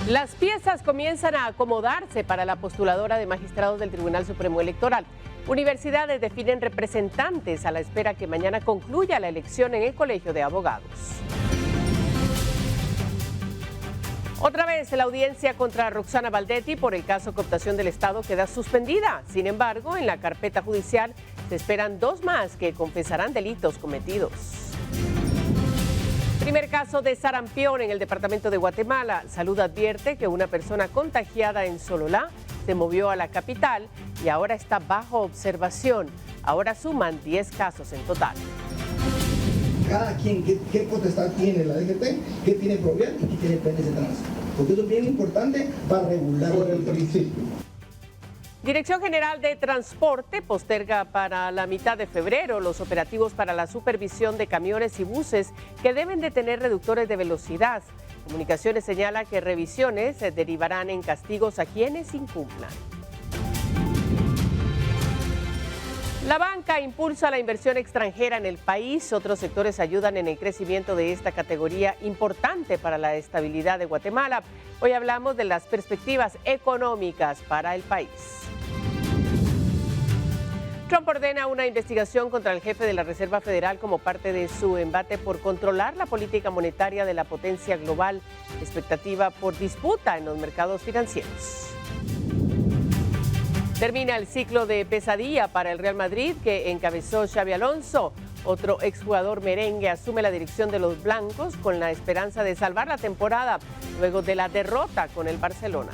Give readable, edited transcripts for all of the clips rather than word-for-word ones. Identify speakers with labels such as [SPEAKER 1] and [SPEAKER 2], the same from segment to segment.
[SPEAKER 1] Las piezas comienzan a acomodarse para la postuladora de magistrados del Tribunal Supremo Electoral. Universidades definen representantes a la espera que mañana concluya la elección en el Colegio de Abogados. Otra vez, la audiencia contra Roxana Valdetti por el caso cooptación del Estado queda suspendida. Sin embargo, en la carpeta judicial se esperan 2 más que confesarán delitos cometidos. Primer caso de sarampión en el departamento de Guatemala. Salud advierte que una persona contagiada en Sololá se movió a la capital y ahora está bajo observación. Ahora suman 10 casos en total.
[SPEAKER 2] Cada quien, qué potestad tiene la DGT, qué tiene Provial y qué tiene PNC Trans. Porque eso es bien importante para regular el principio.
[SPEAKER 1] Dirección General de Transporte posterga para la mitad de febrero los operativos para la supervisión de camiones y buses que deben de tener reductores de velocidad. Comunicaciones señala que revisiones se derivarán en castigos a quienes incumplan. La banca impulsa la inversión extranjera en el país. Otros sectores ayudan en el crecimiento de esta categoría importante para la estabilidad de Guatemala. Hoy hablamos de las perspectivas económicas para el país. Trump ordena una investigación contra el jefe de la Reserva Federal como parte de su embate por controlar la política monetaria de la potencia global. Expectativa por disputa en los mercados financieros. Termina el ciclo de pesadilla para el Real Madrid que encabezó Xabi Alonso. Otro exjugador merengue asume la dirección de los blancos con la esperanza de salvar la temporada luego de la derrota con el Barcelona.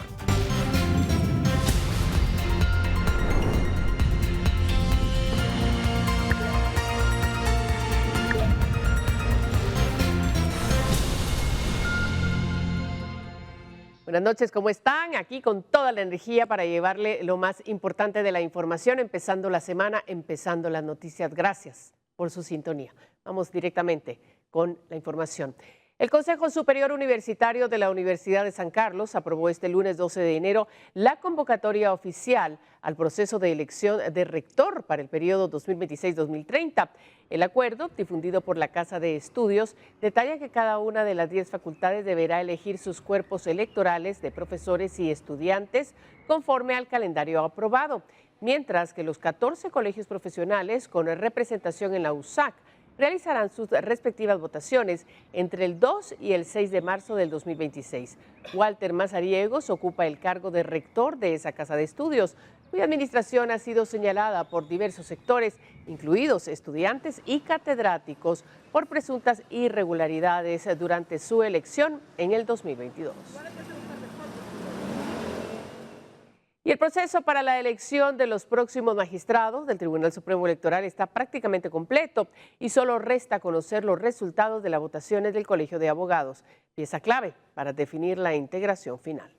[SPEAKER 1] Buenas noches, ¿cómo están? Aquí con toda la energía para llevarle lo más importante de la información, empezando la semana, empezando las noticias. Gracias por su sintonía. Vamos directamente con la información. El Consejo Superior Universitario de la Universidad de San Carlos aprobó este lunes 12 de enero la convocatoria oficial al proceso de elección de rector para el periodo 2026-2030. El acuerdo, difundido por la Casa de Estudios, detalla que cada una de las 10 facultades deberá elegir sus cuerpos electorales de profesores y estudiantes conforme al calendario aprobado, mientras que los 14 colegios profesionales con representación en la USAC realizarán sus respectivas votaciones entre el 2 y el 6 de marzo del 2026. Walter Mazariegos ocupa el cargo de rector de esa casa de estudios, cuya administración ha sido señalada por diversos sectores, incluidos estudiantes y catedráticos, por presuntas irregularidades durante su elección en el 2022. Y el proceso para la elección de los próximos magistrados del Tribunal Supremo Electoral está prácticamente completo y solo resta conocer los resultados de las votaciones del Colegio de Abogados, pieza clave para definir la integración final.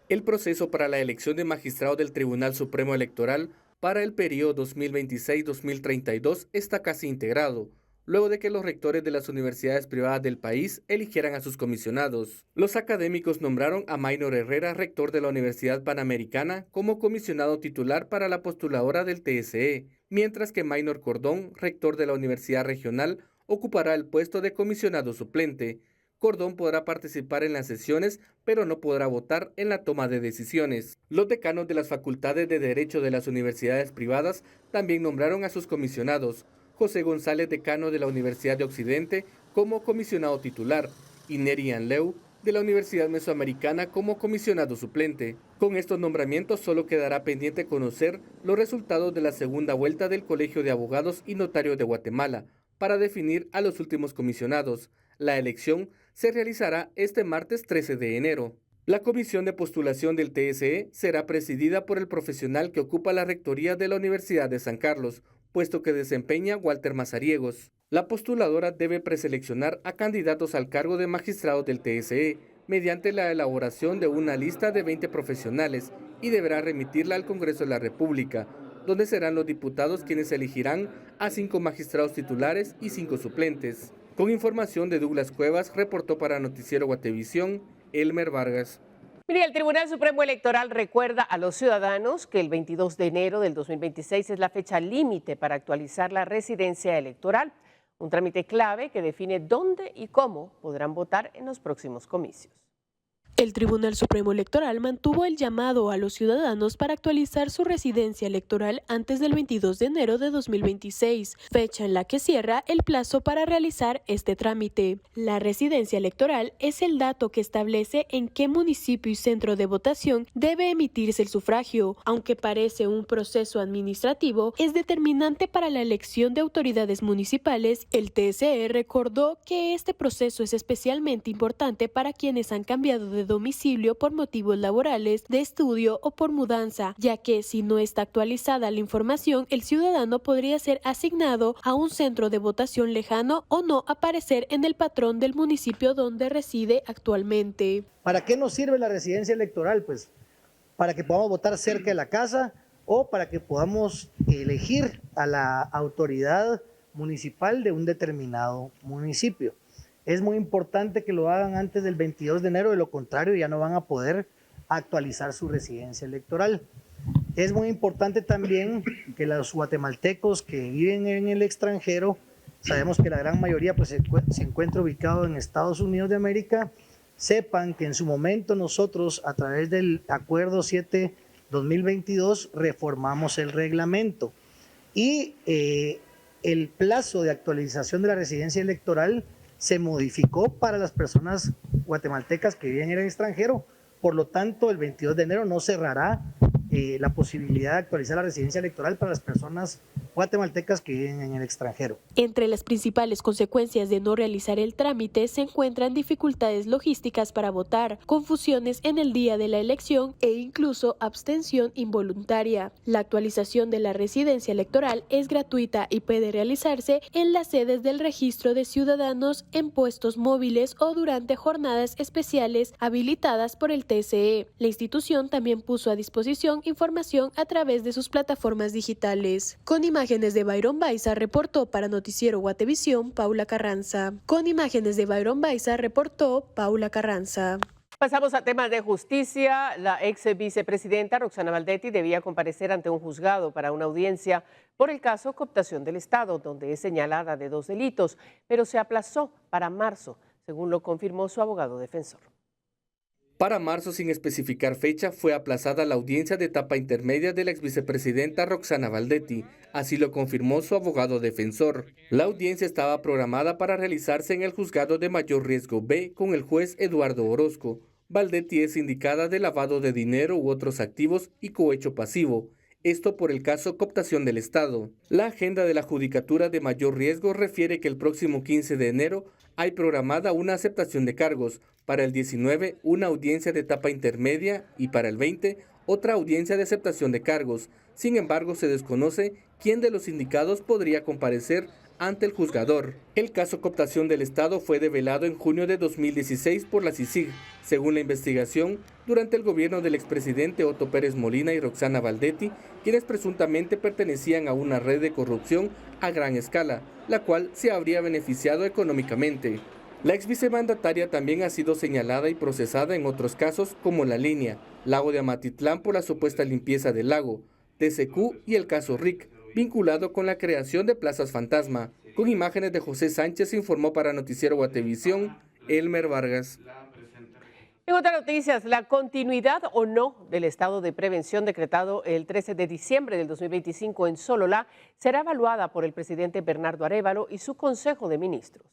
[SPEAKER 3] El proceso para la elección de magistrados del Tribunal Supremo Electoral para el periodo 2026-2032 está casi integrado, luego de que los rectores de las universidades privadas del país eligieran a sus comisionados. Los académicos nombraron a Maynor Herrera, rector de la Universidad Panamericana, como comisionado titular para la postuladora del TSE, mientras que Maynor Cordón, rector de la Universidad Regional, ocupará el puesto de comisionado suplente. Cordón podrá participar en las sesiones, pero no podrá votar en la toma de decisiones. Los decanos de las facultades de Derecho de las universidades privadas también nombraron a sus comisionados. José González, decano de la Universidad de Occidente, como comisionado titular, y Neri Anleu, de la Universidad Mesoamericana, como comisionado suplente. Con estos nombramientos solo quedará pendiente conocer los resultados de la segunda vuelta del Colegio de Abogados y Notarios de Guatemala, para definir a los últimos comisionados. La elección se realizará este martes 13 de enero. La comisión de postulación del TSE será presidida por el profesional que ocupa la rectoría de la Universidad de San Carlos, puesto que desempeña Walter Mazariegos. La postuladora debe preseleccionar a candidatos al cargo de magistrado del TSE mediante la elaboración de una lista de 20 profesionales y deberá remitirla al Congreso de la República, donde serán los diputados quienes elegirán a 5 magistrados titulares y 5 suplentes. Con información de Douglas Cuevas, reportó para Noticiero Guatevisión, Elmer Vargas.
[SPEAKER 1] Mire, el Tribunal Supremo Electoral recuerda a los ciudadanos que el 22 de enero del 2026 es la fecha límite para actualizar la residencia electoral, un trámite clave que define dónde y cómo podrán votar en los próximos comicios.
[SPEAKER 4] El Tribunal Supremo Electoral mantuvo el llamado a los ciudadanos para actualizar su residencia electoral antes del 22 de enero de 2026, fecha en la que cierra el plazo para realizar este trámite. La residencia electoral es el dato que establece en qué municipio y centro de votación debe emitirse el sufragio. Aunque parece un proceso administrativo, es determinante para la elección de autoridades municipales. El TSE recordó que este proceso es especialmente importante para quienes han cambiado de domicilio por motivos laborales, de estudio o por mudanza, ya que si no está actualizada la información, el ciudadano podría ser asignado a un centro de votación lejano o no aparecer en el patrón del municipio donde reside actualmente.
[SPEAKER 5] ¿Para qué nos sirve la residencia electoral? Pues para que podamos votar cerca de la casa o para que podamos elegir a la autoridad municipal de un determinado municipio. Es muy importante que lo hagan antes del 22 de enero, de lo contrario ya no van a poder actualizar su residencia electoral. Es muy importante también que los guatemaltecos que viven en el extranjero, sabemos que la gran mayoría pues, se encuentra ubicado en Estados Unidos de América, sepan que en su momento nosotros a través del Acuerdo 7-2022 reformamos el reglamento y el plazo de actualización de la residencia electoral se modificó para las personas guatemaltecas que viven en el extranjero. Por lo tanto, el 22 de enero no cerrará la posibilidad de actualizar la residencia electoral para las personas guatemaltecas que viven en el extranjero.
[SPEAKER 4] Entre las principales consecuencias de no realizar el trámite se encuentran dificultades logísticas para votar, confusiones en el día de la elección e incluso abstención involuntaria. La actualización de la residencia electoral es gratuita y puede realizarse en las sedes del Registro de Ciudadanos, en puestos móviles o durante jornadas especiales habilitadas por el TSE. La institución también puso a disposición información a través de sus plataformas digitales. Con imágenes de Byron Baiza, reportó para Noticiero Guatevisión, Paula Carranza. Con imágenes de Byron Baiza, reportó Paula Carranza.
[SPEAKER 1] Pasamos a temas de justicia. La ex vicepresidenta Roxana Valdetti debía comparecer ante un juzgado para una audiencia por el caso cooptación del Estado, donde es señalada de 2 delitos, pero se aplazó para marzo, según lo confirmó su abogado defensor.
[SPEAKER 3] Para marzo, sin especificar fecha, fue aplazada la audiencia de etapa intermedia de la ex vicepresidenta Roxana Valdetti. Así lo confirmó su abogado defensor. La audiencia estaba programada para realizarse en el juzgado de mayor riesgo B con el juez Eduardo Orozco. Valdetti es indicada de lavado de dinero u otros activos y cohecho pasivo. Esto por el caso cooptación del Estado. La agenda de la Judicatura de mayor riesgo refiere que el próximo 15 de enero hay programada una aceptación de cargos, para el 19 una audiencia de etapa intermedia y para el 20 otra audiencia de aceptación de cargos. Sin embargo, se desconoce quién de los indicados podría comparecer ante el juzgador. El caso cooptación del Estado fue develado en junio de 2016 por la CICIG. Según la investigación, durante el gobierno del expresidente Otto Pérez Molina y Roxana Valdetti, quienes presuntamente pertenecían a una red de corrupción a gran escala, la cual se habría beneficiado económicamente. La ex vicemandataria también ha sido señalada y procesada en otros casos como La Línea, Lago de Amatitlán por la supuesta limpieza del lago, TCQ y el caso RIC, vinculado con la creación de plazas fantasma. Con imágenes de José Sánchez, informó para Noticiero Guatevisión, Elmer Vargas.
[SPEAKER 1] En otras noticias, la continuidad o no del estado de prevención decretado el 13 de diciembre del 2025 en Sololá será evaluada por el presidente Bernardo Arévalo y su Consejo de Ministros.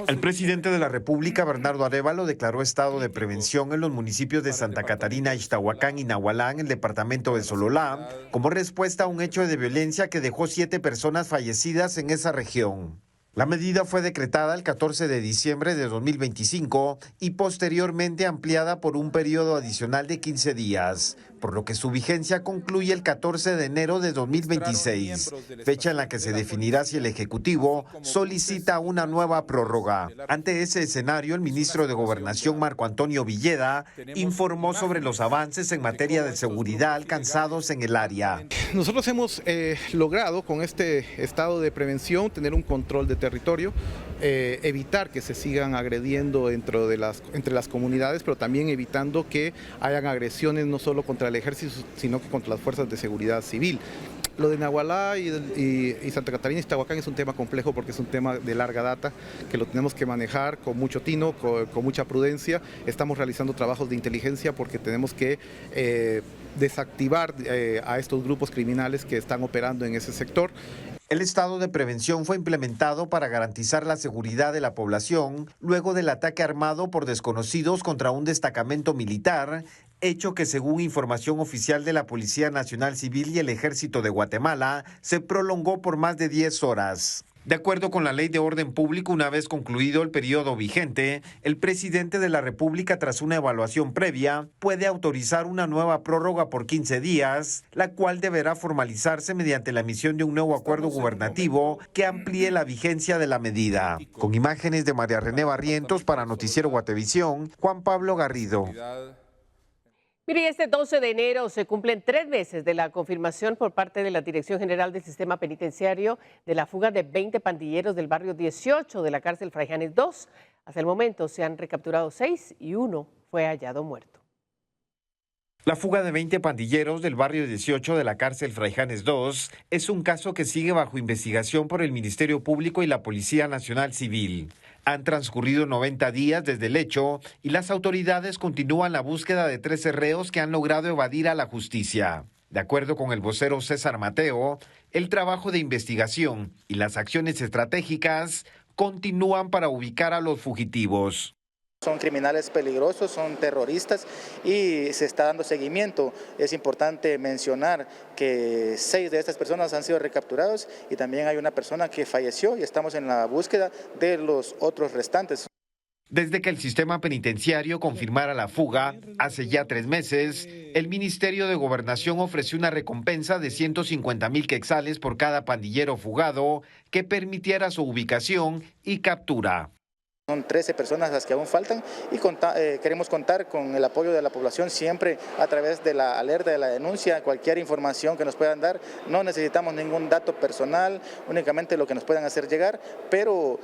[SPEAKER 6] El presidente de la República, Bernardo Arévalo, declaró estado de prevención en los municipios de Santa Catarina, Ixtahuacán y Nahualá, en el departamento de Sololá, como respuesta a un hecho de violencia que dejó 7 personas fallecidas en esa región. La medida fue decretada el 14 de diciembre de 2025 y posteriormente ampliada por un periodo adicional de 15 días, por lo que su vigencia concluye el 14 de enero de 2026, fecha en la que se definirá si el Ejecutivo solicita una nueva prórroga. Ante ese escenario, el ministro de Gobernación, Marco Antonio Villeda, informó sobre los avances en materia de seguridad alcanzados en el área.
[SPEAKER 7] Nosotros hemos logrado con este estado de prevención tener un control de territorio, evitar que se sigan agrediendo entre las comunidades, pero también evitando que hayan agresiones no solo contra el ejército, sino que contra las fuerzas de seguridad civil. Lo de Nahualá y Santa Catarina y Ixtahuacán es un tema complejo porque es un tema de larga data que lo tenemos que manejar con mucho tino, con mucha prudencia. Estamos realizando trabajos de inteligencia porque tenemos que desactivar a estos grupos criminales que están operando en ese sector.
[SPEAKER 6] El estado de prevención fue implementado para garantizar la seguridad de la población luego del ataque armado por desconocidos contra un destacamento militar, hecho que según información oficial de la Policía Nacional Civil y el Ejército de Guatemala, se prolongó por más de 10 horas. De acuerdo con la Ley de Orden Público, una vez concluido el periodo vigente, el presidente de la República, tras una evaluación previa, puede autorizar una nueva prórroga por 15 días, la cual deberá formalizarse mediante la emisión de un nuevo acuerdo gubernativo que amplíe la vigencia de la medida. Con imágenes de María René Barrientos para Noticiero Guatevisión, Juan Pablo Garrido.
[SPEAKER 1] Mire, este 12 de enero se cumplen 3 meses de la confirmación por parte de la Dirección General del Sistema Penitenciario de la fuga de 20 pandilleros del barrio 18 de la cárcel Fraijanes II. Hasta el momento se han recapturado 6 y 1 fue hallado muerto.
[SPEAKER 6] La fuga de 20 pandilleros del barrio 18 de la cárcel Fraijanes II es un caso que sigue bajo investigación por el Ministerio Público y la Policía Nacional Civil. Han transcurrido 90 días desde el hecho y las autoridades continúan la búsqueda de 13 reos que han logrado evadir a la justicia. De acuerdo con el vocero César Mateo, el trabajo de investigación y las acciones estratégicas continúan para ubicar a los fugitivos.
[SPEAKER 8] Son criminales peligrosos, son terroristas y se está dando seguimiento. Es importante mencionar que 6 de estas personas han sido recapturados y también hay una persona que falleció y estamos en la búsqueda de los otros restantes.
[SPEAKER 6] Desde que el sistema penitenciario confirmara la fuga, hace ya 3 meses, el Ministerio de Gobernación ofreció una recompensa de 150,000 quetzales por cada pandillero fugado que permitiera su ubicación y captura.
[SPEAKER 8] Son 13 personas las que aún faltan y queremos contar con el apoyo de la población siempre a través de la alerta, de la denuncia, cualquier información que nos puedan dar. No necesitamos ningún dato personal, únicamente lo que nos puedan hacer llegar, pero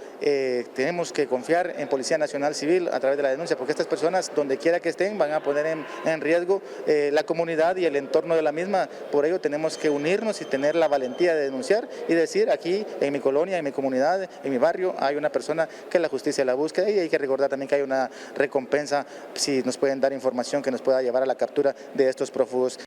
[SPEAKER 8] tenemos que confiar en Policía Nacional Civil a través de la denuncia, porque estas personas, donde quiera que estén, van a poner en riesgo la comunidad y el entorno de la misma. Por ello tenemos que unirnos y tener la valentía de denunciar y decir: aquí en mi colonia, en mi comunidad, en mi barrio, hay una persona que la justicia la búsqueda, y hay que recordar también que hay una recompensa si nos pueden dar información que nos pueda llevar a la captura de estos prófugos.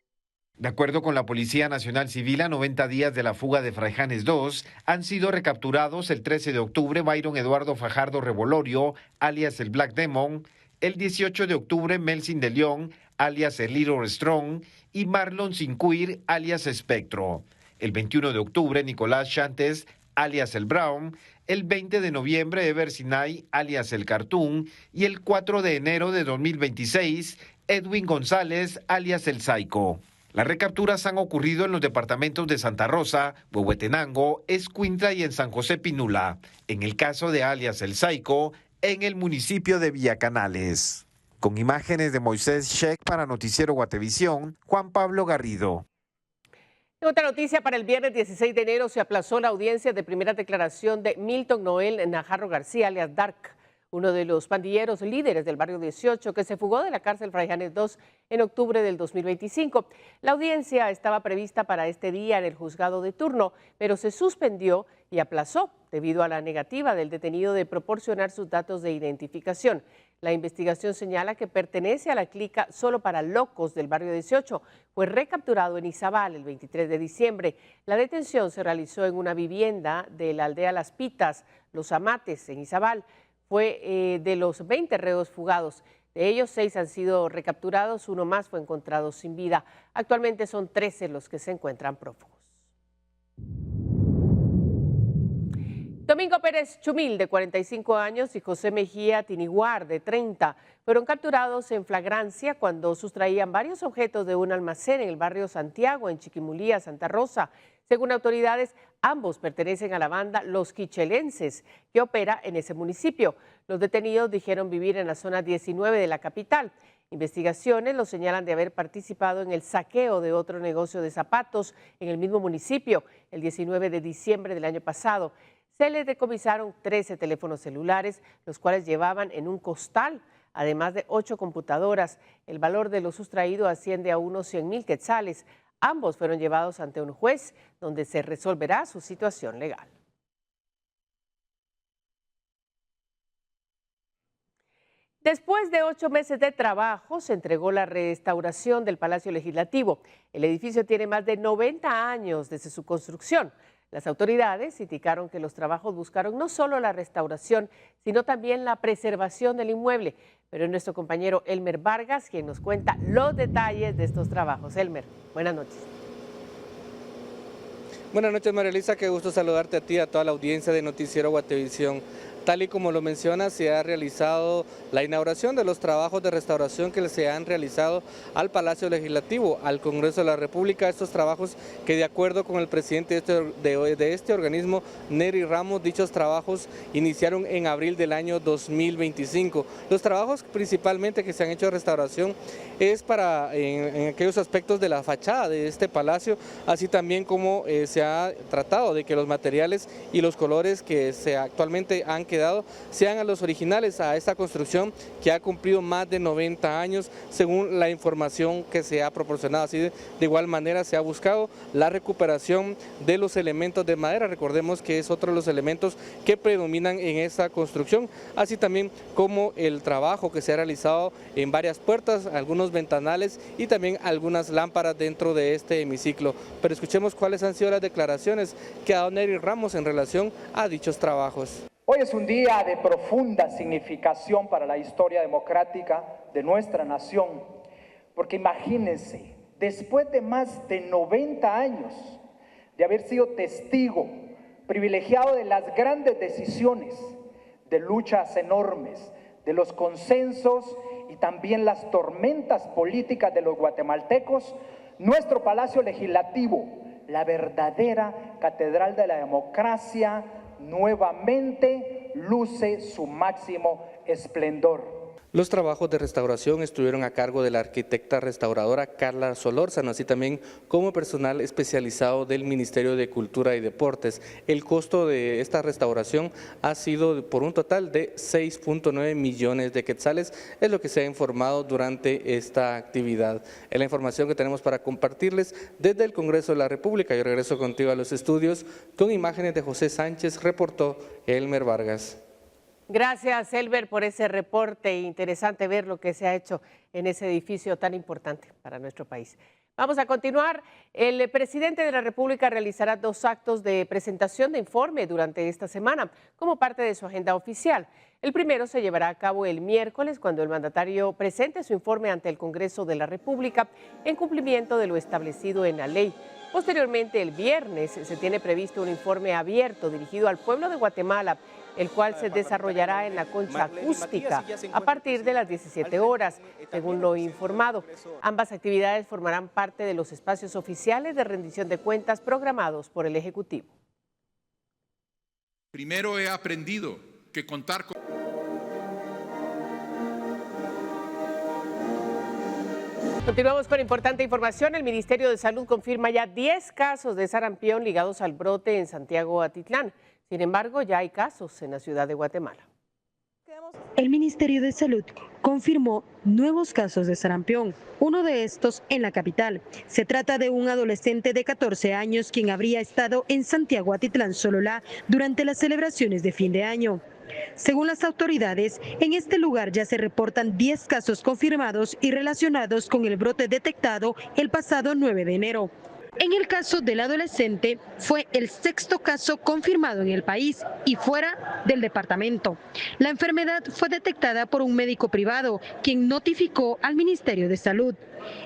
[SPEAKER 6] De acuerdo con la Policía Nacional Civil, a 90 días de la fuga de Fraijanes II, han sido recapturados el 13 de octubre Byron Eduardo Fajardo Revolorio, alias el Black Demon, el 18 de octubre Melsin de León, alias el Little Strong, y Marlon Sincuir, alias Espectro. El 21 de octubre Nicolás Chantes, alias el Brown, el 20 de noviembre Ever Sinai, alias el Cartoon, y el 4 de enero de 2026 Edwin González, alias el Psycho. Las recapturas han ocurrido en los departamentos de Santa Rosa, Huehuetenango, Escuintla y en San José Pinula. En el caso de alias el Psycho, en el municipio de Villacanales. Con imágenes de Moisés Sheck para Noticiero Guatevisión, Juan Pablo Garrido.
[SPEAKER 1] En otra noticia, para el viernes 16 de enero se aplazó la audiencia de primera declaración de Milton Noel Najarro García, alias Dark, uno de los pandilleros líderes del barrio 18 que se fugó de la cárcel Fraijanes II en octubre del 2025. La audiencia estaba prevista para este día en el juzgado de turno, pero se suspendió y aplazó debido a la negativa del detenido de proporcionar sus datos de identificación. La investigación señala que pertenece a la clica Solo para Locos del barrio 18. Fue recapturado en Izabal el 23 de diciembre. La detención se realizó en una vivienda de la aldea Las Pitas, Los Amates, en Izabal. Fue de los 20 reos fugados. De ellos, 6 han sido recapturados, 1 más fue encontrado sin vida. Actualmente son 13 los que se encuentran prófugos. Domingo Pérez Chumil, de 45 años, y José Mejía Tiniguar, de 30, fueron capturados en flagrancia cuando sustraían varios objetos de un almacén en el barrio Santiago, en Chiquimulía, Santa Rosa. Según autoridades, ambos pertenecen a la banda Los Quichelenses, que opera en ese municipio. Los detenidos dijeron vivir en la zona 19 de la capital. Investigaciones los señalan de haber participado en el saqueo de otro negocio de zapatos en el mismo municipio el 19 de diciembre del año pasado. Se les decomisaron 13 teléfonos celulares, los cuales llevaban en un costal, además de 8 computadoras. El valor de lo sustraído asciende a unos 100,000 quetzales. Ambos fueron llevados ante un juez donde se resolverá su situación legal. Después de 8 meses de trabajo, se entregó la restauración del Palacio Legislativo. El edificio tiene más de 90 años desde su construcción. Las autoridades indicaron que los trabajos buscaron no solo la restauración, sino también la preservación del inmueble. Pero es nuestro compañero Elmer Vargas quien nos cuenta los detalles de estos trabajos. Elmer, buenas noches.
[SPEAKER 3] Buenas noches, María Elisa, qué gusto saludarte a ti y a toda la audiencia de Noticiero Guatevisión. Tal y como lo menciona, se ha realizado la inauguración de los trabajos de restauración que se han realizado al Palacio Legislativo, al Congreso de la República. Estos trabajos que, de acuerdo con el presidente de este organismo, Nery Ramos, dichos trabajos iniciaron en abril del año 2025. Los trabajos principalmente que se han hecho de restauración es para en aquellos aspectos de la fachada de este palacio, así también como se ha tratado de que los materiales y los colores que actualmente han quedado sean a los originales a esta construcción que ha cumplido más de 90 años según la información que se ha proporcionado. Así de igual manera se ha buscado la recuperación de los elementos de madera. Recordemos que es otro de los elementos que predominan en esta construcción, así también como el trabajo que se ha realizado en varias puertas, algunos ventanales y también algunas lámparas dentro de este hemiciclo. Pero escuchemos cuáles han sido las declaraciones que ha dado Nery Ramos en relación a dichos trabajos.
[SPEAKER 9] Hoy es un día de profunda significación para la historia democrática de nuestra nación, porque imagínense, después de más de 90 años de haber sido testigo privilegiado de las grandes decisiones, de luchas enormes, de los consensos y también las tormentas políticas de los guatemaltecos, nuestro Palacio Legislativo, la verdadera catedral de la democracia, nuevamente luce su máximo esplendor.
[SPEAKER 3] Los trabajos de restauración estuvieron a cargo de la arquitecta restauradora Carla Solórzano, así también como personal especializado del Ministerio de Cultura y Deportes. El costo de esta restauración ha sido por un total de 6.9 millones de quetzales, es lo que se ha informado durante esta actividad. Es la información que tenemos para compartirles desde el Congreso de la República. Yo regreso contigo a los estudios con imágenes de José Sánchez, reportó Elmer Vargas.
[SPEAKER 1] Gracias, Elber, por ese reporte. Interesante ver lo que se ha hecho en ese edificio tan importante para nuestro país. Vamos a continuar. El presidente de la República realizará 2 actos de presentación de informe durante esta semana como parte de su agenda oficial. El primero se llevará a cabo el miércoles, cuando el mandatario presente su informe ante el Congreso de la República en cumplimiento de lo establecido en la ley. Posteriormente, el viernes, se tiene previsto un informe abierto dirigido al pueblo de Guatemala, el cual se desarrollará en la concha acústica a partir de las 17 horas, según lo informado. Ambas actividades formarán parte de los espacios oficiales de rendición de cuentas programados por el Ejecutivo.
[SPEAKER 10] Primero he aprendido que contar con...
[SPEAKER 1] Continuamos con importante información. El Ministerio de Salud confirma ya 10 casos de sarampión ligados al brote en Santiago Atitlán. Sin embargo, ya hay casos en la ciudad de Guatemala.
[SPEAKER 11] El Ministerio de Salud confirmó nuevos casos de sarampión, uno de estos en la capital. Se trata de un adolescente de 14 años quien habría estado en Santiago Atitlán Sololá durante las celebraciones de fin de año. Según las autoridades, en este lugar ya se reportan 10 casos confirmados y relacionados con el brote detectado el pasado 9 de enero. En el caso del adolescente, fue el 6º caso confirmado en el país y fuera del departamento. La enfermedad fue detectada por un médico privado, quien notificó al Ministerio de Salud.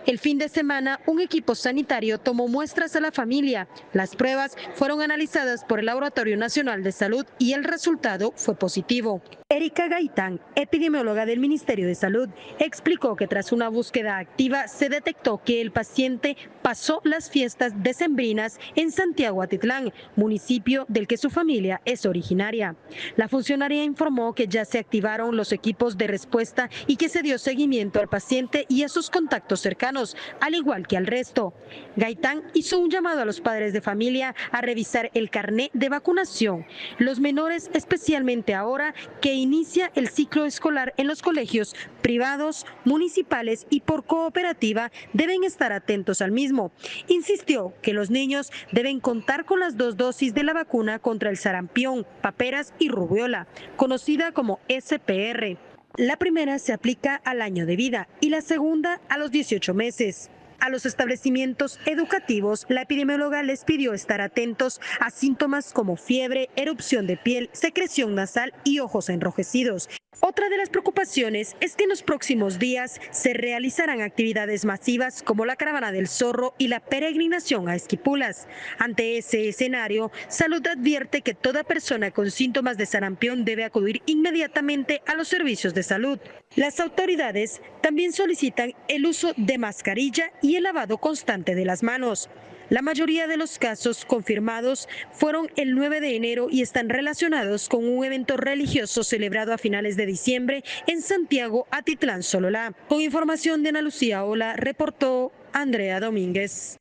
[SPEAKER 11] El fin de semana, un equipo sanitario tomó muestras a la familia. Las pruebas fueron analizadas por el Laboratorio Nacional de Salud y el resultado fue positivo. Erika Gaitán, epidemióloga del Ministerio de Salud, explicó que tras una búsqueda activa se detectó que el paciente pasó las fiestas decembrinas en Santiago Atitlán, municipio del que su familia es originaria. La funcionaria informó que ya se activaron los equipos de respuesta y que se dio seguimiento al paciente y a sus contactos cercanos, al igual que al resto. Gaitán hizo un llamado a los padres de familia a revisar el carné de vacunación. Los menores, especialmente ahora que inicia el ciclo escolar en los colegios privados, municipales y por cooperativa, deben estar atentos al mismo. Insistió que los niños deben contar con las 2 dosis de la vacuna contra el sarampión, paperas y rubiola, conocida como SPR. La primera se aplica al año de vida y la segunda a los 18 meses. A los establecimientos educativos, la epidemióloga les pidió estar atentos a síntomas como fiebre, erupción de piel, secreción nasal y ojos enrojecidos. Otra de las preocupaciones es que en los próximos días se realizarán actividades masivas como la Caravana del Zorro y la peregrinación a Esquipulas. Ante ese escenario, Salud advierte que toda persona con síntomas de sarampión debe acudir inmediatamente a los servicios de salud. Las autoridades también solicitan el uso de mascarilla y el lavado constante de las manos. La mayoría de los casos confirmados fueron el 9 de enero y están relacionados con un evento religioso celebrado a finales de diciembre en Santiago, Atitlán, Sololá. Con información de Ana Lucía Ola, reportó Andrea Domínguez.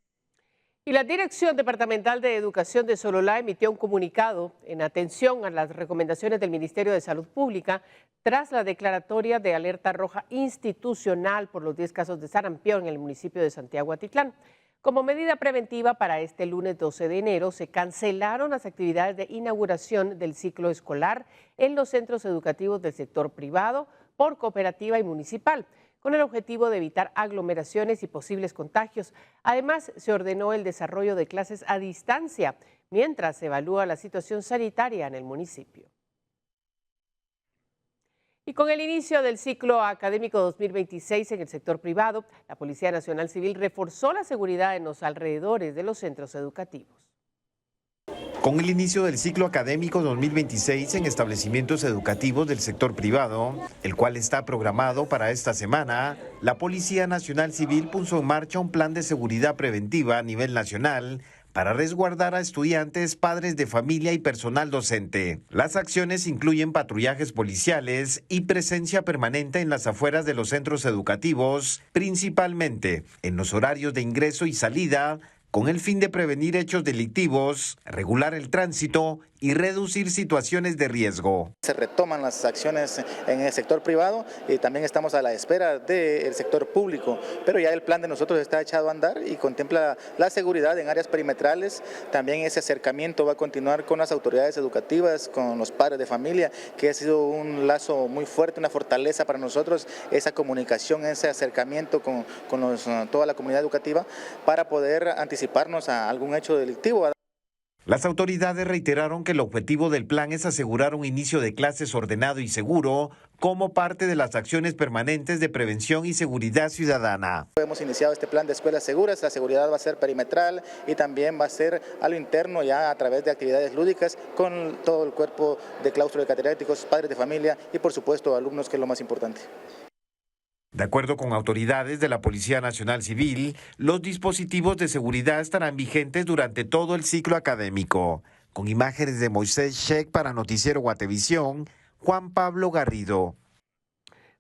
[SPEAKER 1] Y la Dirección Departamental de Educación de Sololá emitió un comunicado en atención a las recomendaciones del Ministerio de Salud Pública tras la declaratoria de alerta roja institucional por los 10 casos de sarampión en el municipio de Santiago, Atitlán. Como medida preventiva para este lunes 12 de enero, se cancelaron las actividades de inauguración del ciclo escolar en los centros educativos del sector privado, por cooperativa y municipal, con el objetivo de evitar aglomeraciones y posibles contagios. Además, se ordenó el desarrollo de clases a distancia, mientras se evalúa la situación sanitaria en el municipio. Y con el inicio del ciclo académico 2026 en el sector privado, la Policía Nacional Civil reforzó la seguridad en los alrededores de los centros educativos.
[SPEAKER 6] Con el inicio del ciclo académico 2026 en establecimientos educativos del sector privado, el cual está programado para esta semana, la Policía Nacional Civil puso en marcha un plan de seguridad preventiva a nivel nacional para resguardar a estudiantes, padres de familia y personal docente. Las acciones incluyen patrullajes policiales y presencia permanente en las afueras de los centros educativos, principalmente en los horarios de ingreso y salida, con el fin de prevenir hechos delictivos, regular el tránsito y reducir situaciones de riesgo.
[SPEAKER 8] Se retoman las acciones en el sector privado y también estamos a la espera del sector público, pero ya el plan de nosotros está echado a andar y contempla la seguridad en áreas perimetrales. También ese acercamiento va a continuar con las autoridades educativas, con los padres de familia, que ha sido un lazo muy fuerte, una fortaleza para nosotros, esa comunicación, ese acercamiento con toda la comunidad educativa para poder anticiparnos a algún hecho delictivo.
[SPEAKER 6] Las autoridades reiteraron que el objetivo del plan es asegurar un inicio de clases ordenado y seguro como parte de las acciones permanentes de prevención y seguridad ciudadana.
[SPEAKER 8] Hemos iniciado este plan de escuelas seguras, la seguridad va a ser perimetral y también va a ser a lo interno ya a través de actividades lúdicas con todo el cuerpo de claustro de catedráticos, padres de familia y por supuesto alumnos, que es lo más importante.
[SPEAKER 6] De acuerdo con autoridades de la Policía Nacional Civil, los dispositivos de seguridad estarán vigentes durante todo el ciclo académico. Con imágenes de Moisés Sheck para Noticiero Guatevisión, Juan Pablo Garrido.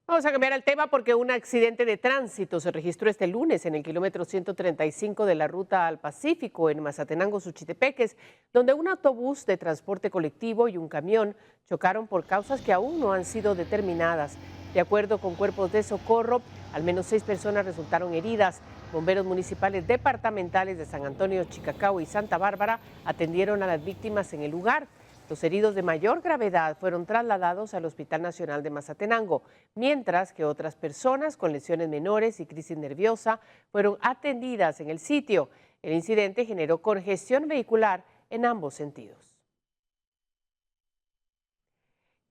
[SPEAKER 1] Vamos a cambiar el tema porque un accidente de tránsito se registró este lunes en el kilómetro 135 de la ruta al Pacífico en Mazatenango, Suchitepeques, donde un autobús de transporte colectivo y un camión chocaron por causas que aún no han sido determinadas. De acuerdo con cuerpos de socorro, al menos 6 personas resultaron heridas. Bomberos municipales departamentales de San Antonio, Chicacao y Santa Bárbara atendieron a las víctimas en el lugar. Los heridos de mayor gravedad fueron trasladados al Hospital Nacional de Mazatenango, mientras que otras personas con lesiones menores y crisis nerviosa fueron atendidas en el sitio. El incidente generó congestión vehicular en ambos sentidos.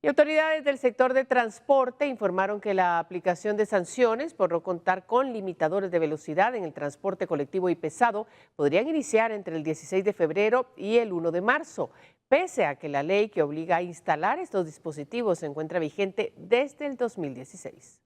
[SPEAKER 1] Y autoridades del sector de transporte informaron que la aplicación de sanciones por no contar con limitadores de velocidad en el transporte colectivo y pesado podrían iniciar entre el 16 de febrero y el 1 de marzo, pese a que la ley que obliga a instalar estos dispositivos se encuentra vigente desde el 2016.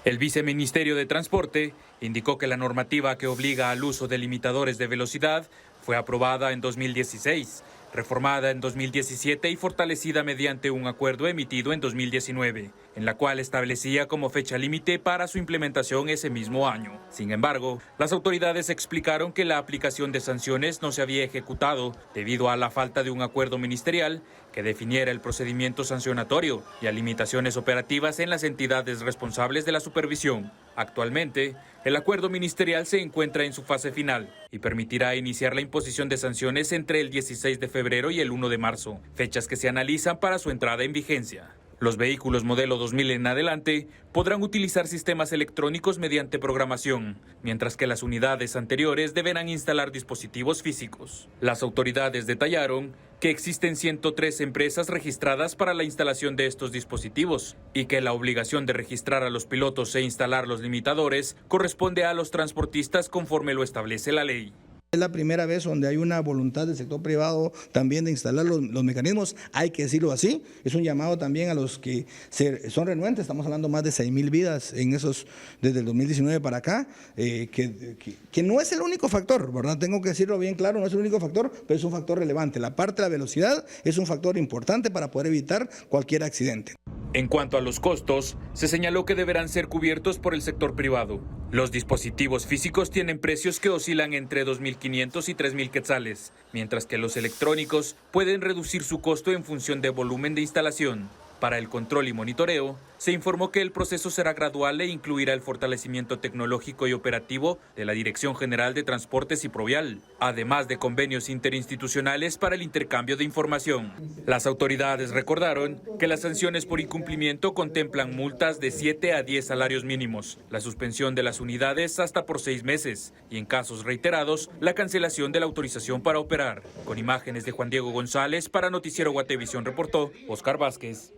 [SPEAKER 12] El viceministerio de Transporte indicó que la normativa que obliga al uso de limitadores de velocidad fue aprobada en 2016, reformada en 2017 y fortalecida mediante un acuerdo emitido en 2019. en la cual establecía como fecha límite para su implementación ese mismo año. Sin embargo, las autoridades explicaron que la aplicación de sanciones no se había ejecutado debido a la falta de un acuerdo ministerial que definiera el procedimiento sancionatorio y a limitaciones operativas en las entidades responsables de la supervisión. Actualmente, el acuerdo ministerial se encuentra en su fase final y permitirá iniciar la imposición de sanciones entre el 16 de febrero y el 1 de marzo, fechas que se analizan para su entrada en vigencia. Los vehículos modelo 2000 en adelante podrán utilizar sistemas electrónicos mediante programación, mientras que las unidades anteriores deberán instalar dispositivos físicos. Las autoridades detallaron que existen 103 empresas registradas para la instalación de estos dispositivos y que la obligación de registrar a los pilotos e instalar los limitadores corresponde a los transportistas conforme lo establece la ley.
[SPEAKER 2] Es la primera vez donde hay una voluntad del sector privado también de instalar los mecanismos, hay que decirlo así. Es un llamado también a los que son renuentes, estamos hablando más de 6,000 vidas en esos desde el 2019 para acá, que no es el único factor, ¿verdad? Tengo que decirlo bien claro, no es el único factor, pero es un factor relevante. La parte de la velocidad es un factor importante para poder evitar cualquier accidente.
[SPEAKER 12] En cuanto a los costos, se señaló que deberán ser cubiertos por el sector privado. Los dispositivos físicos tienen precios que oscilan entre 2.500 y 3.000 quetzales, mientras que los electrónicos pueden reducir su costo en función de volumen de instalación. Para el control y monitoreo, se informó que el proceso será gradual e incluirá el fortalecimiento tecnológico y operativo de la Dirección General de Transportes y Provial, además de convenios interinstitucionales para el intercambio de información. Las autoridades recordaron que las sanciones por incumplimiento contemplan multas de 7 a 10 salarios mínimos, la suspensión de las unidades hasta por 6 meses y, en casos reiterados, la cancelación de la autorización para operar. Con imágenes de Juan Diego González, para Noticiero Guatevisión reportó Oscar Vázquez.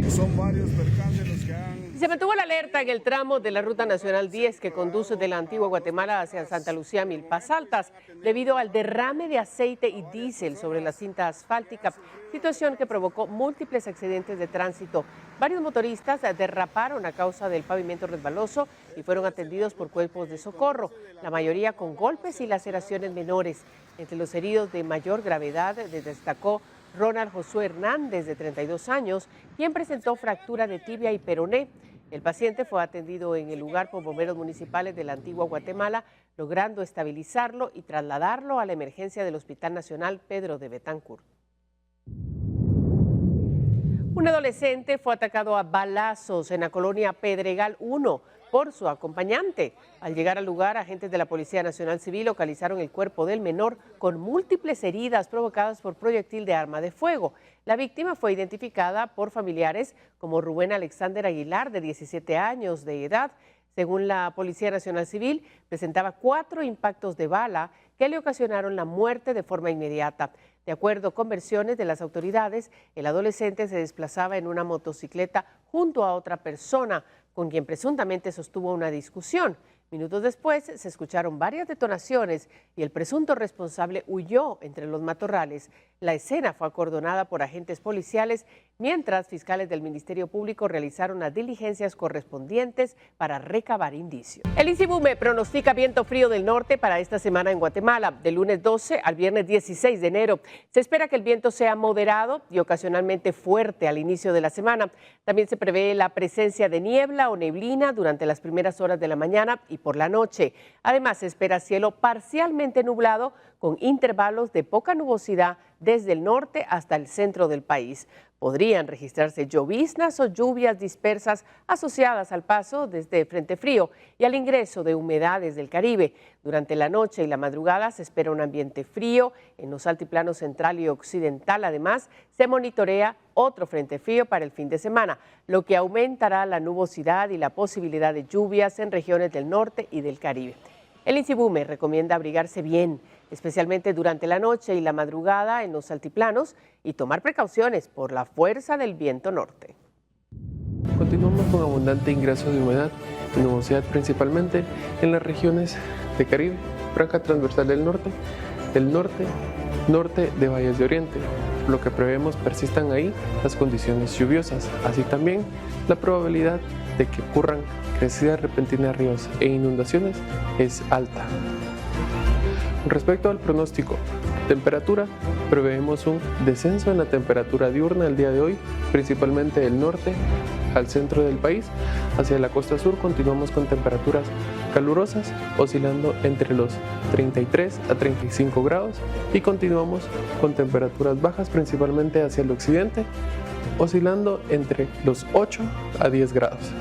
[SPEAKER 13] Son varios percances los que han...
[SPEAKER 1] Se mantuvo la alerta en el tramo de la Ruta Nacional 10 que conduce de la antigua Guatemala hacia Santa Lucía, Milpas Altas, debido al derrame de aceite y diésel sobre la cinta asfáltica, situación que provocó múltiples accidentes de tránsito. Varios motoristas derraparon a causa del pavimento resbaloso y fueron atendidos por cuerpos de socorro, la mayoría con golpes y laceraciones menores. Entre los heridos de mayor gravedad destacó Ronald Josué Hernández, de 32 años, quien presentó fractura de tibia y peroné. El paciente fue atendido en el lugar por bomberos municipales de la antigua Guatemala, logrando estabilizarlo y trasladarlo a la emergencia del Hospital Nacional Pedro de Betancur. Un adolescente fue atacado a balazos en la colonia Pedregal 1 por su acompañante. Al llegar al lugar, agentes de la Policía Nacional Civil localizaron el cuerpo del menor con múltiples heridas provocadas por proyectil de arma de fuego. La víctima fue identificada por familiares como Rubén Alexander Aguilar, de 17 años de edad. Según la Policía Nacional Civil, presentaba 4 impactos de bala que le ocasionaron la muerte de forma inmediata. De acuerdo con versiones de las autoridades, el adolescente se desplazaba en una motocicleta junto a otra persona, con quien presuntamente sostuvo una discusión. Minutos después se escucharon varias detonaciones y el presunto responsable huyó entre los matorrales. La escena fue acordonada por agentes policiales, mientras fiscales del Ministerio Público realizaron las diligencias correspondientes para recabar indicios. El INSIBUME pronostica viento frío del norte para esta semana en Guatemala, del lunes 12 al viernes 16 de enero. Se espera que el viento sea moderado y ocasionalmente fuerte al inicio de la semana. También se prevé la presencia de niebla o neblina durante las primeras horas de la mañana y por la noche. Además, se espera cielo parcialmente nublado con intervalos de poca nubosidad desde el norte hasta el centro del país. Podrían registrarse lloviznas o lluvias dispersas asociadas al paso desde frente frío y al ingreso de humedades del Caribe. Durante la noche y la madrugada se espera un ambiente frío en los altiplanos central y occidental. Además, se monitorea otro frente frío para el fin de semana, lo que aumentará la nubosidad y la posibilidad de lluvias en regiones del norte y del Caribe. El INSIBUME recomienda abrigarse bien, especialmente durante la noche y la madrugada en los altiplanos, y tomar precauciones por la fuerza del viento norte.
[SPEAKER 14] Continuamos con abundante ingreso de humedad y nubosidad principalmente en las regiones de Caribe, franja transversal del norte, norte de valles de oriente, lo que prevemos persistan ahí las condiciones lluviosas, así también la probabilidad de que ocurran crecidas repentinas de ríos e inundaciones es alta. Respecto al pronóstico, temperatura, preveemos un descenso en la temperatura diurna el día de hoy, principalmente del norte al centro del país. Hacia la costa sur continuamos con temperaturas calurosas, oscilando entre los 33 a 35 grados, y continuamos con temperaturas bajas principalmente hacia el occidente, oscilando entre los 8 a 10 grados.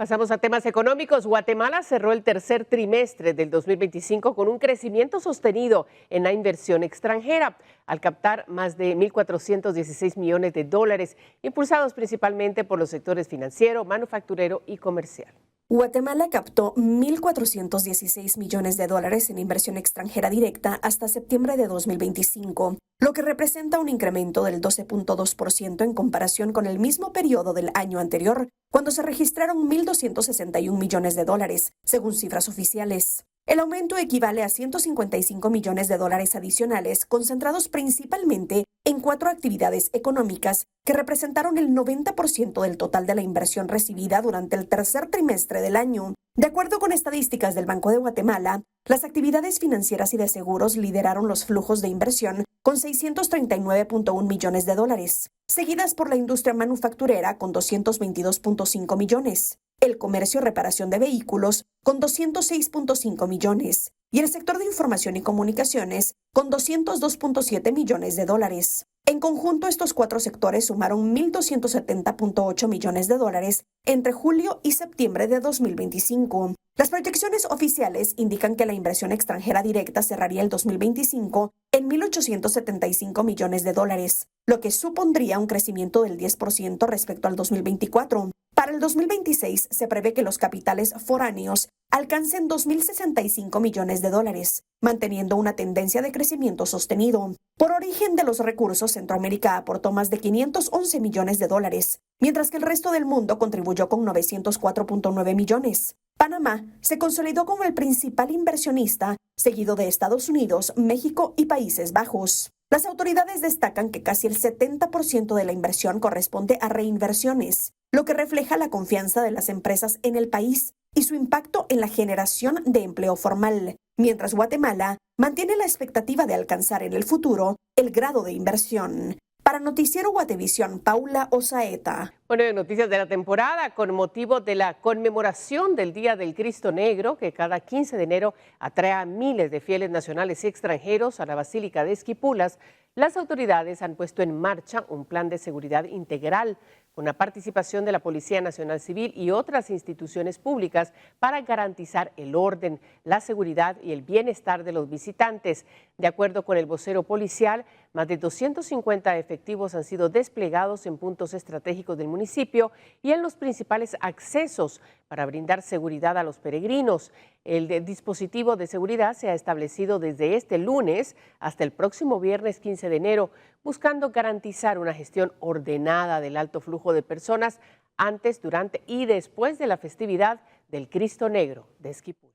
[SPEAKER 1] Pasamos a temas económicos. Guatemala cerró el tercer trimestre del 2025 con un crecimiento sostenido en la inversión extranjera, al captar más de 1.416 millones de dólares, impulsados principalmente por los sectores financiero, manufacturero y comercial.
[SPEAKER 15] Guatemala captó 1.416 millones de dólares en inversión extranjera directa hasta septiembre de 2025, lo que representa un incremento del 12.2% en comparación con el mismo periodo del año anterior, cuando se registraron 1.261 millones de dólares, según cifras oficiales. El aumento equivale a 155 millones de dólares adicionales, concentrados principalmente en 4 actividades económicas que representaron el 90% del total de la inversión recibida durante el tercer trimestre del año. De acuerdo con estadísticas del Banco de Guatemala, las actividades financieras y de seguros lideraron los flujos de inversión con 639.1 millones de dólares, seguidas por la industria manufacturera con 222.5 millones, el comercio y reparación de vehículos con 206.5 millones y el sector de información y comunicaciones con 202.7 millones de dólares. En conjunto, estos 4 sectores sumaron 1.270.8 millones de dólares entre julio y septiembre de 2025. Las proyecciones oficiales indican que la inversión extranjera directa cerraría el 2025 en 1.875 millones de dólares, lo que supondría un crecimiento del 10% respecto al 2024. Para el 2026 se prevé que los capitales foráneos alcancen 2.065 millones de dólares, manteniendo una tendencia de crecimiento sostenido. Por origen de los recursos, Centroamérica aportó más de 511 millones de dólares, mientras que el resto del mundo contribuyó con 904.9 millones. Panamá se consolidó como el principal inversionista, seguido de Estados Unidos, México y Países Bajos. Las autoridades destacan que casi el 70% de la inversión corresponde a reinversiones, lo que refleja la confianza de las empresas en el país y su impacto en la generación de empleo formal, mientras Guatemala mantiene la expectativa de alcanzar en el futuro el grado de inversión. Para Noticiero Guatevisión, Paula Osaeta.
[SPEAKER 1] Bueno, de noticias de la temporada, con motivo de la conmemoración del Día del Cristo Negro, que cada 15 de enero atrae a miles de fieles nacionales y extranjeros a la Basílica de Esquipulas, las autoridades han puesto en marcha un plan de seguridad integral con la participación de la Policía Nacional Civil y otras instituciones públicas para garantizar el orden, la seguridad y el bienestar de los visitantes. De acuerdo con el vocero policial, más de 250 efectivos han sido desplegados en puntos estratégicos del municipio y en los principales accesos para brindar seguridad a los peregrinos. El dispositivo de seguridad se ha establecido desde este lunes hasta el próximo viernes 15 de enero, buscando garantizar una gestión ordenada del alto flujo de personas antes, durante y después de la festividad del Cristo Negro de Esquipulas.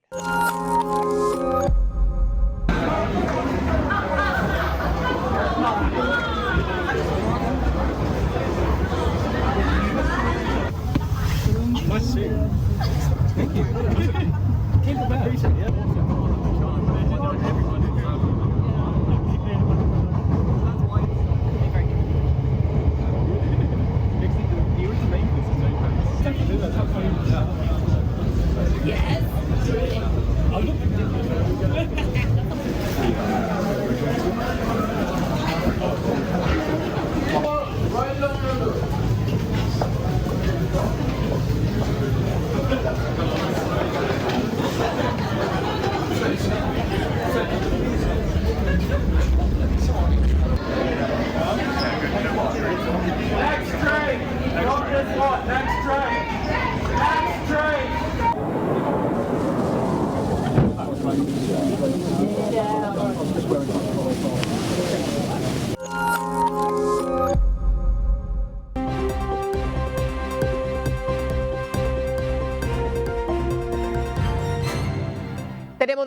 [SPEAKER 16] Yes.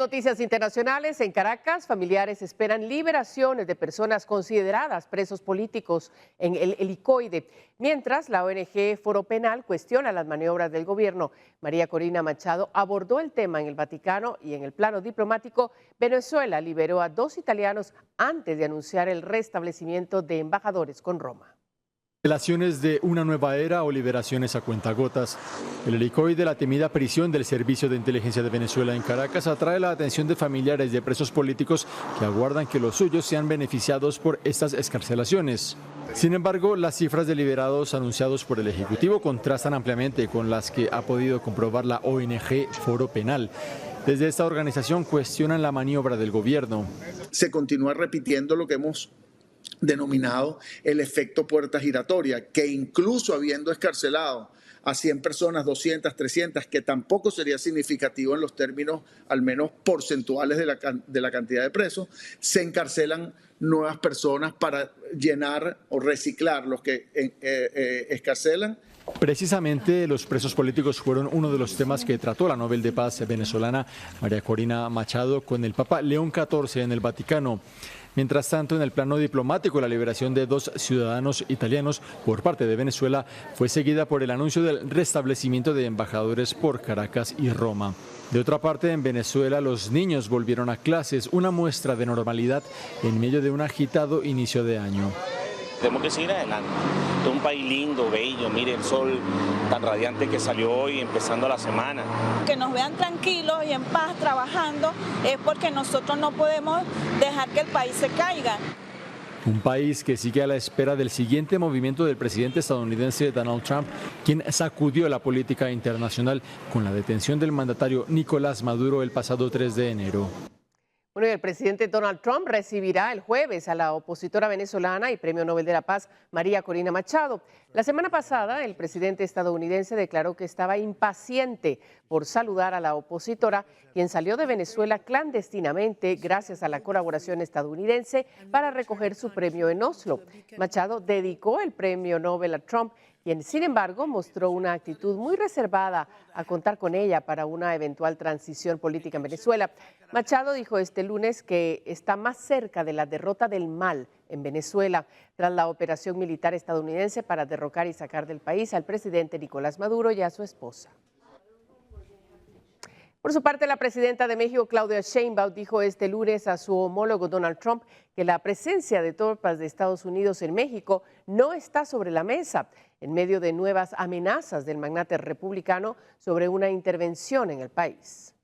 [SPEAKER 1] noticias internacionales, en Caracas, familiares esperan liberaciones de personas consideradas presos políticos en el Helicoide, mientras la ONG Foro Penal cuestiona las maniobras del gobierno. María Corina Machado abordó el tema en el Vaticano y en el plano diplomático. Venezuela liberó a 2 italianos antes de anunciar el restablecimiento de embajadores con Roma.
[SPEAKER 16] Revelaciones de una nueva era o liberaciones a cuentagotas. El helicoide, la temida prisión del Servicio de Inteligencia de Venezuela en Caracas, atrae la atención de familiares de presos políticos que aguardan que los suyos sean beneficiados por estas excarcelaciones. Sin embargo, las cifras de liberados anunciados por el Ejecutivo contrastan ampliamente con las que ha podido comprobar la ONG Foro Penal. Desde esta organización cuestionan la maniobra del gobierno.
[SPEAKER 17] Se continúa repitiendo lo que hemos denominado el efecto puerta giratoria, que incluso habiendo escarcelado a 100 personas, 200, 300, que tampoco sería significativo en los términos al menos porcentuales de la cantidad de presos, se encarcelan nuevas personas para llenar o reciclar los que escarcelan.
[SPEAKER 16] Precisamente los presos políticos fueron uno de los temas que trató la Nobel de Paz venezolana María Corina Machado con el Papa León XIV en el Vaticano. Mientras tanto, en el plano diplomático, la liberación de 2 ciudadanos italianos por parte de Venezuela fue seguida por el anuncio del restablecimiento de embajadores por Caracas y Roma. De otra parte, en Venezuela, los niños volvieron a clases, una muestra de normalidad en medio de un agitado inicio de año.
[SPEAKER 18] Tenemos que seguir adelante. Es un país lindo, bello, mire el sol tan radiante que salió hoy empezando la semana.
[SPEAKER 19] Que nos vean tranquilos y en paz trabajando es porque nosotros no podemos dejar que el país se caiga.
[SPEAKER 16] Un país que sigue a la espera del siguiente movimiento del presidente estadounidense Donald Trump, quien sacudió la política internacional con la detención del mandatario Nicolás Maduro el pasado 3 de enero.
[SPEAKER 1] Bueno, y el presidente Donald Trump recibirá el jueves a la opositora venezolana y Premio Nobel de la Paz, María Corina Machado. La semana pasada, el presidente estadounidense declaró que estaba impaciente por saludar a la opositora, quien salió de Venezuela clandestinamente gracias a la colaboración estadounidense para recoger su premio en Oslo. Machado dedicó el Premio Nobel a Trump, quien, sin embargo, mostró una actitud muy reservada a contar con ella para una eventual transición política en Venezuela. Machado dijo este lunes que está más cerca de la derrota del mal en Venezuela tras la operación militar estadounidense para derrocar y sacar del país al presidente Nicolás Maduro y a su esposa. Por su parte, la presidenta de México, Claudia Sheinbaum, dijo este lunes a su homólogo Donald Trump que la presencia de tropas de Estados Unidos en México no está sobre la mesa, en medio de nuevas amenazas del magnate republicano sobre una intervención en el país.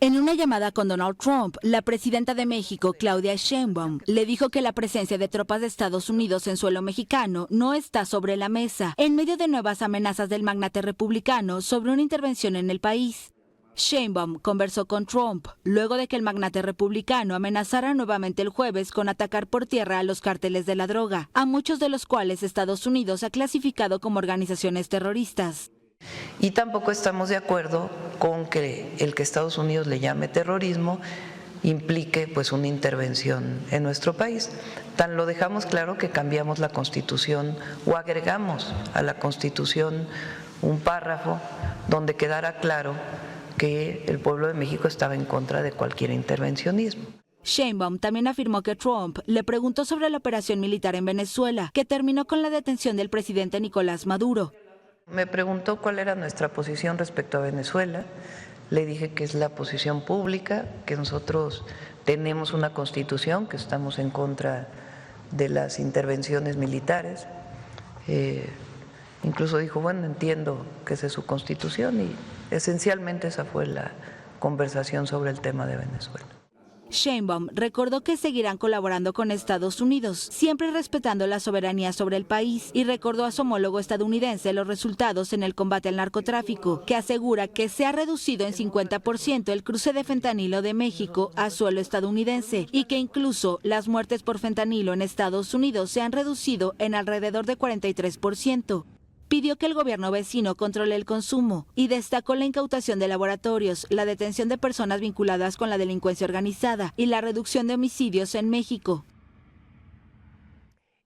[SPEAKER 20] En una llamada con Donald Trump, la presidenta de México, Claudia Sheinbaum, le dijo que la presencia de tropas de Estados Unidos en suelo mexicano no está sobre la mesa, en medio de nuevas amenazas del magnate republicano sobre una intervención en el país. Sheinbaum conversó con Trump luego de que el magnate republicano amenazara nuevamente el jueves con atacar por tierra a los cárteles de la droga, a muchos de los cuales Estados Unidos ha clasificado como organizaciones terroristas.
[SPEAKER 21] Y tampoco estamos de acuerdo con que el que Estados Unidos le llame terrorismo implique pues una intervención en nuestro país. Tan lo dejamos claro que cambiamos la Constitución o agregamos a la Constitución un párrafo donde quedara claro que el pueblo de México estaba en contra de cualquier intervencionismo.
[SPEAKER 20] Sheinbaum también afirmó que Trump le preguntó sobre la operación militar en Venezuela, que terminó con la detención del presidente Nicolás Maduro.
[SPEAKER 21] Me preguntó cuál era nuestra posición respecto a Venezuela. Le dije que es la posición pública, que nosotros tenemos una constitución, que estamos en contra de las intervenciones militares. Incluso dijo, bueno, entiendo que esa es su constitución, y esencialmente esa fue la conversación sobre el tema de Venezuela.
[SPEAKER 20] Sheinbaum recordó que seguirán colaborando con Estados Unidos, siempre respetando la soberanía sobre el país, y recordó a su homólogo estadounidense los resultados en el combate al narcotráfico, que asegura que se ha reducido en 50% el cruce de fentanilo de México a suelo estadounidense y que incluso las muertes por fentanilo en Estados Unidos se han reducido en alrededor de 43%. Pidió que el gobierno vecino controle el consumo y destacó la incautación de laboratorios, la detención de personas vinculadas con la delincuencia organizada y la reducción de homicidios en México.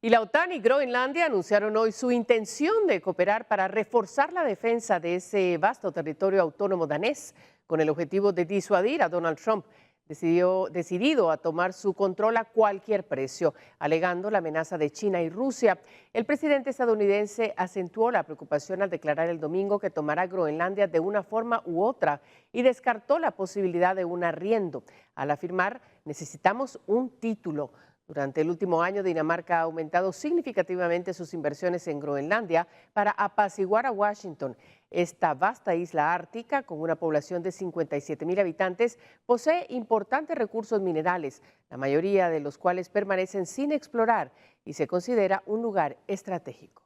[SPEAKER 1] Y la OTAN y Groenlandia anunciaron hoy su intención de cooperar para reforzar la defensa de ese vasto territorio autónomo danés, con el objetivo de disuadir a Donald Trump, decidido a tomar su control a cualquier precio, alegando la amenaza de China y Rusia. El presidente estadounidense acentuó la preocupación al declarar el domingo que tomará Groenlandia de una forma u otra y descartó la posibilidad de un arriendo, al afirmar: necesitamos un título. Durante el último año, Dinamarca ha aumentado significativamente sus inversiones en Groenlandia para apaciguar a Washington. Esta vasta isla ártica, con una población de 57,000 habitantes, posee importantes recursos minerales, la mayoría de los cuales permanecen sin explorar, y se considera un lugar estratégico.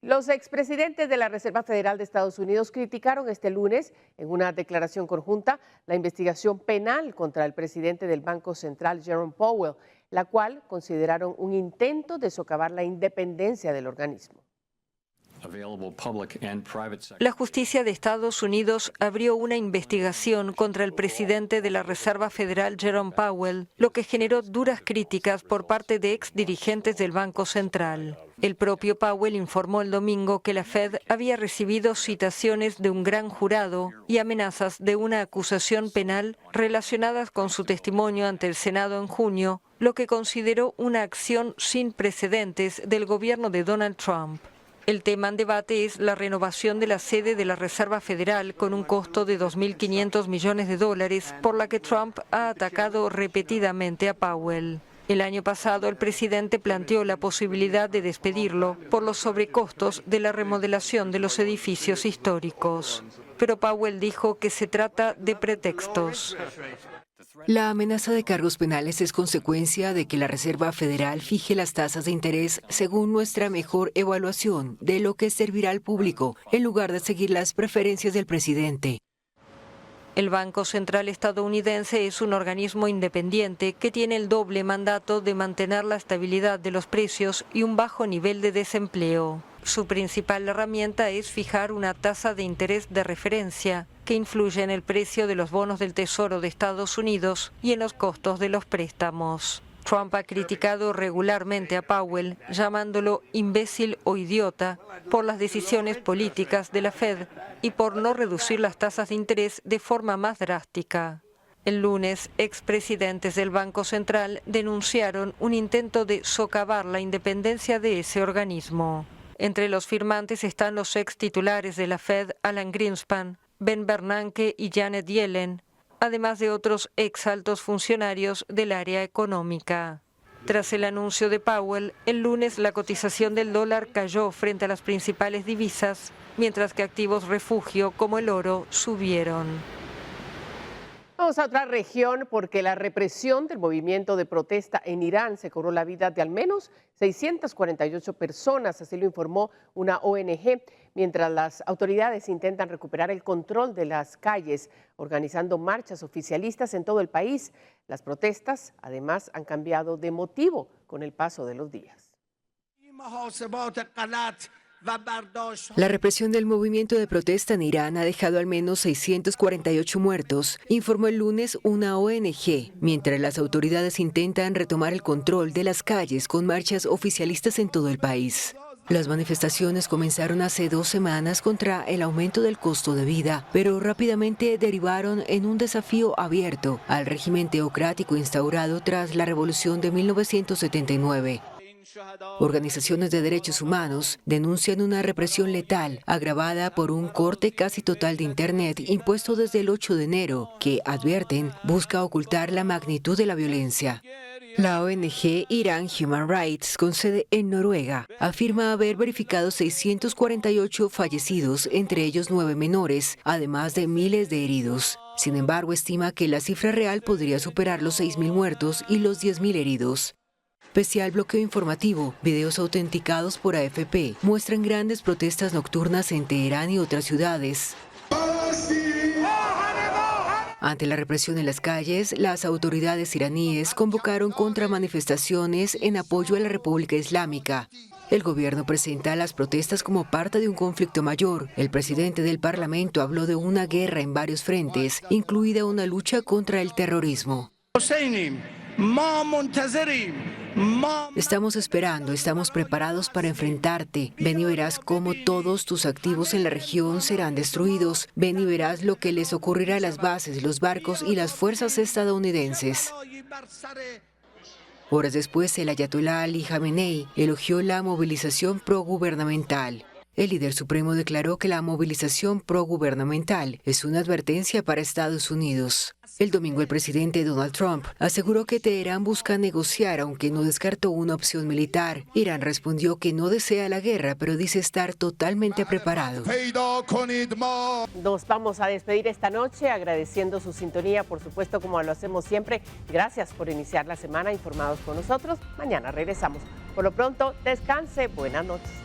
[SPEAKER 1] Los expresidentes de la Reserva Federal de Estados Unidos criticaron este lunes, en una declaración conjunta, la investigación penal contra el presidente del Banco Central, Jerome Powell, la cual consideraron un intento de socavar la independencia del organismo.
[SPEAKER 5] La justicia de Estados Unidos abrió una investigación contra el presidente de la Reserva Federal, Jerome Powell, lo que generó duras críticas por parte de exdirigentes del Banco Central. El propio Powell informó el domingo que la Fed había recibido citaciones de un gran jurado y amenazas de una acusación penal relacionadas con su testimonio ante el Senado en junio, lo que consideró una acción sin precedentes del gobierno de Donald Trump. El tema en debate es la renovación de la sede de la Reserva Federal con un costo de $2.500 millones, por la que Trump ha atacado repetidamente a Powell. El año pasado, el presidente planteó la posibilidad de despedirlo por los sobrecostos de la remodelación de los edificios históricos. Pero Powell dijo que se trata de pretextos.
[SPEAKER 22] La amenaza de cargos penales es consecuencia de que la Reserva Federal fije las tasas de interés según nuestra mejor evaluación de lo que servirá al público, en lugar de seguir las preferencias del presidente.
[SPEAKER 5] El Banco Central estadounidense es un organismo independiente que tiene el doble mandato de mantener la estabilidad de los precios y un bajo nivel de desempleo. Su principal herramienta es fijar una tasa de interés de referencia que influye en el precio de los bonos del Tesoro de Estados Unidos y en los costos de los préstamos. Trump ha criticado regularmente a Powell, llamándolo imbécil o idiota, por las decisiones políticas de la Fed y por no reducir las tasas de interés de forma más drástica. El lunes, expresidentes del Banco Central denunciaron un intento de socavar la independencia de ese organismo. Entre los firmantes están los ex titulares de la Fed, Alan Greenspan, Ben Bernanke y Janet Yellen, además de otros ex altos funcionarios del área económica. Tras el anuncio de Powell, el lunes la cotización del dólar cayó frente a las principales divisas, mientras que activos refugio como el oro subieron.
[SPEAKER 1] Vamos a otra región porque la represión del movimiento de protesta en Irán se cobró la vida de al menos 648 personas, así lo informó una ONG, mientras las autoridades intentan recuperar el control de las calles, organizando marchas oficialistas en todo el país. Las protestas, además, han cambiado de motivo con el paso de los días.
[SPEAKER 22] La represión del movimiento de protesta en Irán ha dejado al menos 648 muertos, informó el lunes una ONG, mientras las autoridades intentan retomar el control de las calles con marchas oficialistas en todo el país. Las manifestaciones comenzaron hace 2 semanas contra el aumento del costo de vida, pero rápidamente derivaron en un desafío abierto al régimen teocrático instaurado tras la revolución de 1979. Organizaciones de derechos humanos denuncian una represión letal agravada por un corte casi total de Internet impuesto desde el 8 de enero, que, advierten, busca ocultar la magnitud de la violencia. La ONG Iran Human Rights, con sede en Noruega, afirma haber verificado 648 fallecidos, entre ellos 9 menores, además de miles de heridos. Sin embargo, estima que la cifra real podría superar los 6.000 muertos y los 10.000 heridos. Pese al bloqueo informativo, videos autenticados por AFP muestran grandes protestas nocturnas en Teherán y otras ciudades. Ante la represión en las calles, las autoridades iraníes convocaron contramanifestaciones en apoyo a la República Islámica. El gobierno presenta las protestas como parte de un conflicto mayor. El presidente del Parlamento habló de una guerra en varios frentes, incluida una lucha contra el terrorismo. Estamos esperando, estamos preparados para enfrentarte. Ven y verás cómo todos tus activos en la región serán destruidos. Ven y verás lo que les ocurrirá a las bases, los barcos y las fuerzas estadounidenses. Horas después, el ayatolá Ali Jamenei elogió la movilización progubernamental. El líder supremo declaró que la movilización progubernamental es una advertencia para Estados Unidos. El domingo, el presidente Donald Trump aseguró que Teherán busca negociar, aunque no descartó una opción militar. Irán respondió que no desea la guerra, pero dice estar totalmente preparado.
[SPEAKER 1] Nos vamos a despedir esta noche agradeciendo su sintonía, por supuesto, como lo hacemos siempre. Gracias por iniciar la semana informados con nosotros. Mañana regresamos. Por lo pronto, descanse. Buenas noches.